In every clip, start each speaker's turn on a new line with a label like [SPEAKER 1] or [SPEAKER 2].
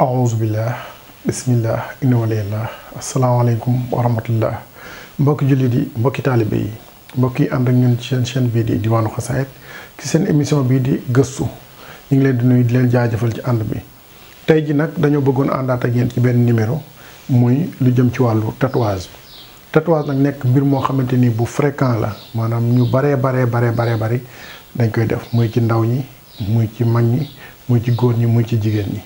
[SPEAKER 1] aouzubillah bismillah inna waliyallah asalaamaaleykum wa rahmatullah mbokki jullit yi mbokki taalibe yi mbokk yi ànd ak ñun ci seen chaîne bii di Diwaanu Xasaayid ci seen émission bii di gëstu ñu ngi leen di nuyu di leen jaajëfal ci ànd bi tey ji nag dañoo bëggoon àndaat ak yéen ci benn numéro muy lu jëm ci wàllu tatouage nag nekk mbir moo xamante ni bu fréquent la maanaam ñu bari dañ koy def muy ci ndaw ñi muy ci mag ñi muy ci góor ñi muy ci jigéen ñi.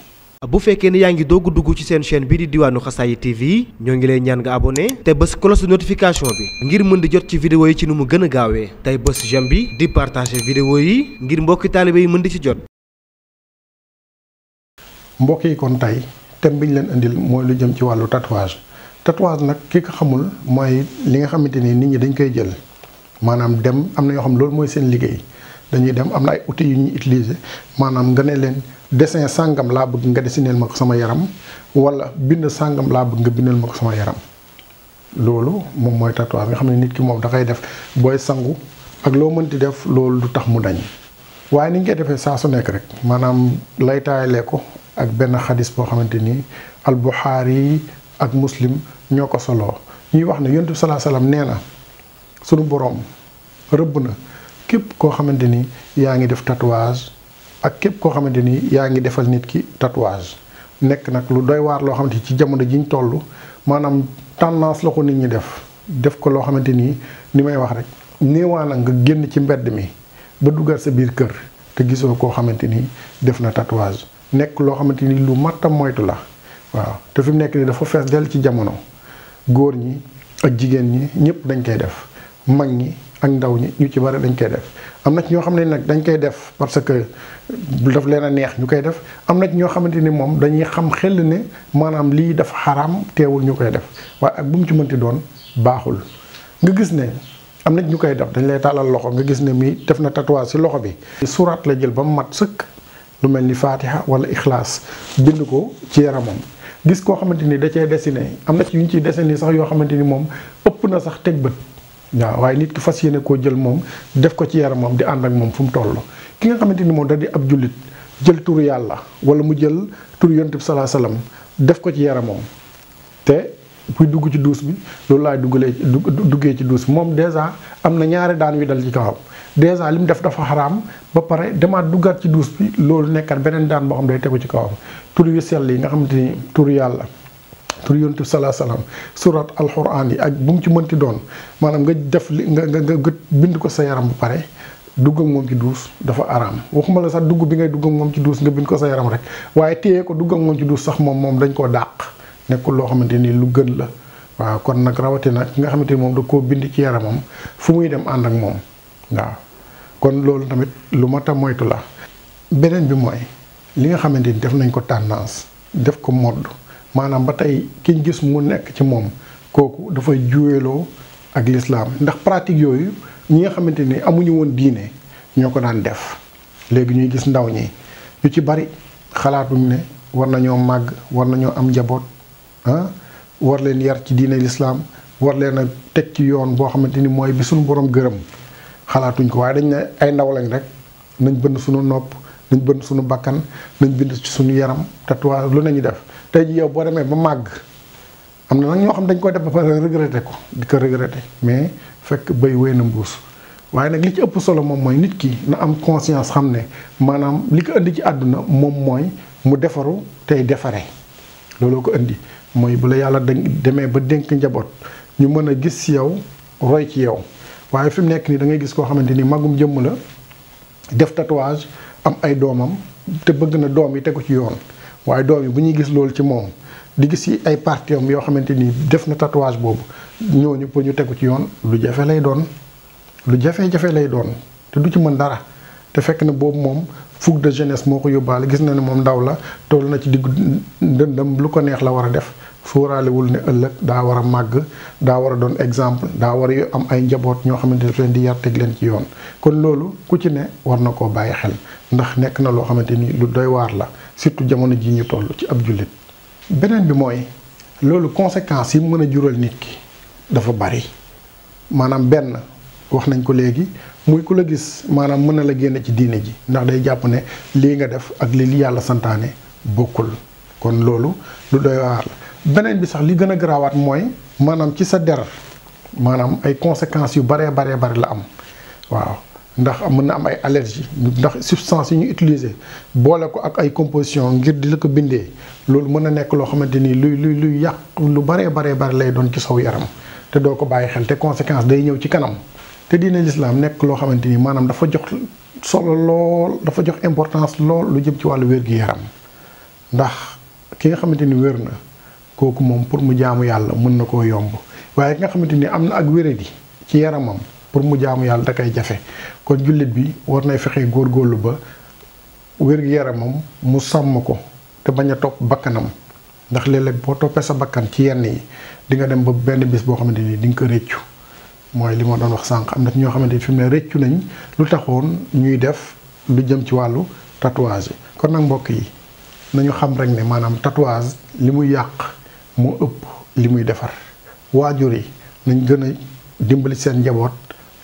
[SPEAKER 2] bu fekkee ne yaa ngi doog dugg ci seen chaîne bii di Diwaanu Xasaayid TV ñoo ngi lay ñaan nga abonné te bës cloche de notification bi ngir mën di jot ci vidéo yi ci nu mu gën a gaawee tey bës j'aime bi di partager vidéo yi ngir mbokki taalibe yi mën di ci jot.
[SPEAKER 1] mbokk yi kon tey thème bi ñu leen indil mooy lu jëm ci wàllu tatouage nag ki ko xamul mooy li nga xamante ni nit ñi dañ koy jël maanaam dem am na ñoo xam loolu mooy seen liggéey dañuy dem am na ay outils yu ñuy utiliser maanaam nga ne leen dessin sàngam laa bëgg nga dessineel ma ko sama yaram wala bind sàngam laa bëgg nga bindal ma ko sama yaram loolu moom mooy tatouage nga xam ne nit ki moom da koy def booy sangu ak loo mënti def loolu du tax mu dañ waaye ni ñu koy defee saa su nekk rek maanaam lay taayalee ko ak benn xadis boo xamante ni al-Buxaari ak Muslim ñoo ko soloo ñuy wax ne Yonent bi salaa salaam nee na sunu boroom rëbb na képp koo xamante ni yaa ngi def tatouage ak képp koo xamante ni yaa ngi defal nit ki tatouage nekk nag lu doy waar loo xamante ci jamono ji ñu toll maanaam tendance la ko nit ñi def ko loo xamante ni may wax rek néewaa na nga génn ci mbedd mi ba duggal sa biir kër te gisoo koo xamante ni def na tatouage nekk loo xamante ni lu matta moytu la waaw te fi mu nekk nii dafa fees dell ci jamono góor ñi ak jigéen ñi ñëpp dañ koy def mag ñi ak ndaw ñi ñu ci bari dañ koy def am na ci ñoo xam ne nag dañ koy def parce que daf leen a neex ñu koy def am na ci ñoo xamante ni moom dañuy xam xel ne maanaam lii dafa xaraam teewul ñu koy def waaye ak bu mu ci mënti doon baaxul nga gis ne am na ñu koy def dañ lay tàllal loxo nga gis ne mi def na tatouage ci loxo bi suuraat la jël ba mu mat sëkk lu mel ni Fatiha wala Ixlaas bind ko ci yaramam gis koo xamante ni da cee dessiné am na ci yu ñu ciy dessiné sax yoo xamante ni moom ëpp na sax teg bët waaw waaye nit ki fas yéene koo jël moom def ko ci yaramam di ànd ak moom fu mu toll ki nga xamante ni moom da di ab jullit jël turu yàlla wala mu jël turu Yonent bi salaa salaam def ko ci yaramam te buy dugg ci duus bi loolu laay duggee ci duus bi moom dèjà am na ñaari daan wi dal ci kawam dèjà li mu def dafa xaraam ba pare demaat duggaat ci duus bi loolu nekkat beneen daan boo xam day tegu ci kawam turu yu sell yi nga xamante ni turu yàlla turu Yonent bi salaa salaam surat alxuraan yi ak bu mu ci mënti doon maanaam nga def li nga bind ko sa yaram ba pare dugg ak moom ci duus dafa araam waxuma la sax dugg bi ngay dugg ak moom ci duus nga bind ko sa yaram rek waaye téye ko dugg ak moom ci duus sax moom dañ koo dàq nekkul loo xamante ni lu gën la waaw kon nag rawatina ki nga xamante ni moom da koo bind ci yaramam fu muy dem ànd ak moom waaw kon loolu tamit lu mat a moytu la. beneen bi mooy li nga xamante ni def nañ ko tendance def ko mode maanaam ba tey kiñ gis mu nekk ci moom kooku dafay juweeloo ak lislaam ndax pratique yooyu ñi nga xamante ni amuñu woon diine ñoo ko daan def léegi ñuy gis ndaw ñi ñu ci bari xalaatuñ ne war nañoo màgg war nañoo am njaboot war leen yar ci diine lislaam war leen a teg ci yoon boo xamante ni mooy bi suñu borom gërëm xalaatuñ ko waaye dañ ne ay ndaw lañ rek nañ bënn suñu nopp nañ bënn suñu bakkan nañ bind ci suñu yaram tatouage lu nañu def tey ji yow boo demee ba màgg am na nag ñoo xam dañ koy def ba pare regretté ko di ko regretté mais fekk béy wéy na mbuus waaye nag li ci ëpp solo moom mooy nit ki na am conscience xam ne maanaam li ko indi ci àdduna moom mooy mu defaru tey defare looloo ko indi mooy bu la yàlla demee ba dénk njaboot ñu mën a gis ci yow roy ci yow waaye fi mu nekk nii da ngay gis koo xamante ni magum jëmm la def tatouage am ay doomam te bëgg na doom yi tegu ci yoon waaye doom yi bu ñuy gis loolu ci moom di gis ci ay parties yoo xamante ni def na tatouage boobu ñooñu pour ñu tegu ci yoon lu jafe lay doon lu jafe-jafe lay doon te du ci mën dara te fekk na boobu moom fougue de jeunesse moo ko yóbbaale gis na ne moom ndaw la toll na ci diggu ndëndam lu ko neex la war a def sóoraalewul ne ëllëg daa war a màgg daa war a doon exemple daa war a am ay njaboot ñoo xamante ne leen di yar teg leen ci yoon kon loolu ku ci ne war na koo bàyyi xel ndax nekk na loo xamante ni lu doy waar la surtout jamono ji ñu toll ci ab jullit. beneen bi mooy loolu conséquences yi mën a jural nit ki dafa bari maanaam benn wax nañ ko léegi muy ku la gis maanaam mën na la génne ci diine ji ndax day jàpp ne lii nga def ak li yàlla santaane bokkul kon loolu lu doy waar la. beneen bi sax li gën a garaawaat mooy maanaam ci sa der maanaam ay conséquences yu baree la am waaw ndax mën na am ay allergie ndax substance yi ñu utiliser boole ko ak ay composition ngir di la ko bindee loolu mën na nekk loo xamante ni luy yàq lu baree lay doon ci saw yaram te doo ko bàyyi xel te conséquence day ñëw ci kanam. te diine lislaam nekk loo xamante ni maanaam dafa jox solo lool dafa jox importance lool lu jëm ci wàllu wér-gi-yaram ndax ki nga xamante ni wér na kooku moom pour mu jaamu yàlla mën na koo yomb waaye ki nga xamante ni am na ak wéradi ci yaramam pour mu jaamu yàlla da koy jafe kon jullit bi war nay fexe góorgóorlu ba wér-gi-yaramam mu sàmm ko te bañ a topp bakkanam ndax léeg-léeg boo toppee sa bakkan ci yenn yi di nga dem ba benn bis boo xamante ni di nga ko réccu mooy li ma doon wax sànq am na ci ñoo xamante ni fi mu ne réccu nañ lu taxoon ñuy def lu jëm ci wàllu tatouage yi kon nag mbokk yi nañu xam rek ne maanaam tatouage li muy yàq moo ëpp li muy defar waajur yi nañ gën a dimbali seen njaboot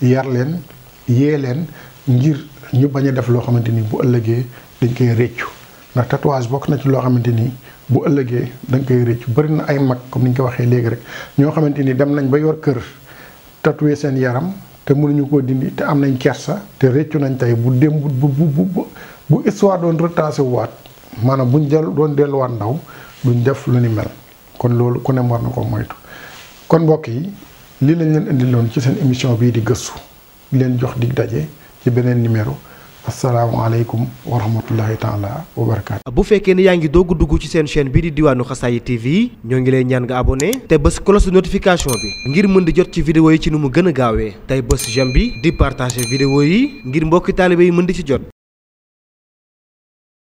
[SPEAKER 1] yar leen yee leen ngir ñu bañ a def loo xamante ni bu ëllëgee dañ koy réccu ndax tatouage bokk na ci loo xamante ni bu ëllëgee dañ koy réccu bari na ay mag comme ni ñu ko waxee léegi rek ñoo xamante ni dem nañ ba yor kër tatoué seen yaram te mënuñu koo dindi te am nañ kersa te réccu nañ tey bu dem bu histoire doon retracé waat maanaam buñ doon delluwaat ndaw duñ def lu ni mel kon loolu ku ne war na ko moytu. kon mbokk yi lii lañ leen indiloon ci seen émission bii di gëstu di leen jox dig daje ci beneen numéro asalaamaaleykum wa rahmatullahi taala wa barakaatu.
[SPEAKER 2] bu fekkee ne yaa ngi doog dugg ci seen chaîne bii di Diwaanu Xasaayid TV ñoo ngi lay ñaan nga abonné te bës cloche de notification bi ngir mën di jot ci vidéo yi ci nu mu gën a gaawee tey bës j'aime bi di partager vidéo yi ngir mbokki taalibe yi mën di ci jot.